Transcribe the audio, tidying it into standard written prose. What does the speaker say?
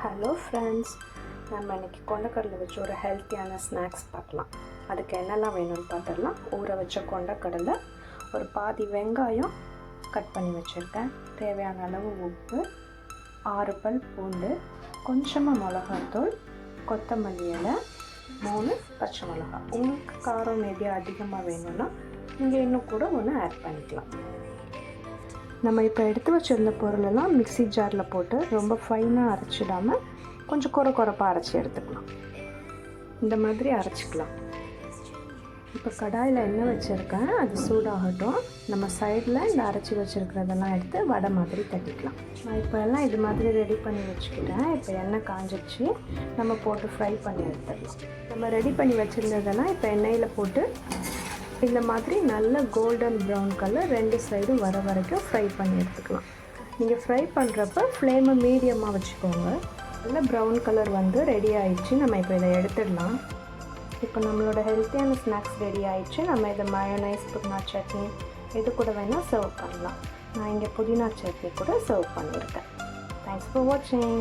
Hello friends, நம்ம இன்றைக்கி கொண்டக்கடலை வச்சு ஒரு ஹெல்த்தியான ஸ்நாக்ஸ் பார்க்கலாம். அதுக்கு என்னெல்லாம் வேணும்னு பார்த்துடலாம். ஊற வச்ச கொண்டக்கடலை, ஒரு பாதி வெங்காயம் கட் பண்ணி வச்சுருக்கேன், தேவையான அளவு உப்பு, 6 பல் பூண்டு, கொஞ்சமாக மிளகாத்தூள், கொத்தமல்லி இலை, 3 பச்சை மிளகாய். உங்களுக்கு காரம் மேபி அதிகமாக வேணும்னா நீங்கள் இன்னும் கூட ஒன்று ஆட் பண்ணிக்கலாம். நம்ம இப்போ எடுத்து வச்சுருந்த பொருளெல்லாம் மிக்ஸி ஜாரில் போட்டு ரொம்ப ஃபைனாக அரைச்சிடாமல் கொஞ்சம் குறைப்பாக அரைச்சி எடுத்துக்கலாம். இந்த மாதிரி அரைச்சிக்கலாம். இப்போ கடாயில் எண்ணெய் வச்சுருக்கேன், அது சூடாகட்டும். நம்ம சைடில் இந்த அரைச்சி வச்சுருக்கிறதெல்லாம் எடுத்து வடை மாதிரி தட்டிக்கலாம். நான் இப்போ எல்லாம் இது மாதிரி ரெடி பண்ணி வச்சுக்கிட்டேன். இப்போ எண்ணெய் காஞ்சிடுச்சு, நம்ம போட்டு ஃப்ரை பண்ணி எடுத்துடலாம். நம்ம ரெடி பண்ணி வச்சுருந்ததெல்லாம் இப்போ எண்ணெயில் போட்டு இந்த மாதிரி நல்ல கோல்டன் ப்ரௌன் கலர் 2 சைடும் வர வரைக்கும் ஃப்ரை பண்ணி எடுத்துக்கலாம். நீங்கள் ஃப்ரை பண்ணுறப்ப ஃப்ளேமை மீடியமாக வச்சுக்கோங்க. நல்ல ப்ரௌன் கலர் வந்து ரெடி ஆயிடுச்சு. நம்ம இப்போ இதை எடுத்துடலாம். இப்போ நம்மளோட ஹெல்த்தியான ஸ்நாக்ஸ் ரெடி ஆயிடுச்சு. நம்ம இதை மயோனைஸ், புதினா சட்னி இது கூட வேணால் சர்வ் பண்ணலாம். நான் இங்கே புதினா சட்னி கூட சர்வ் பண்ணியிருக்கேன். தேங்க்ஸ் ஃபார் வாட்சிங்.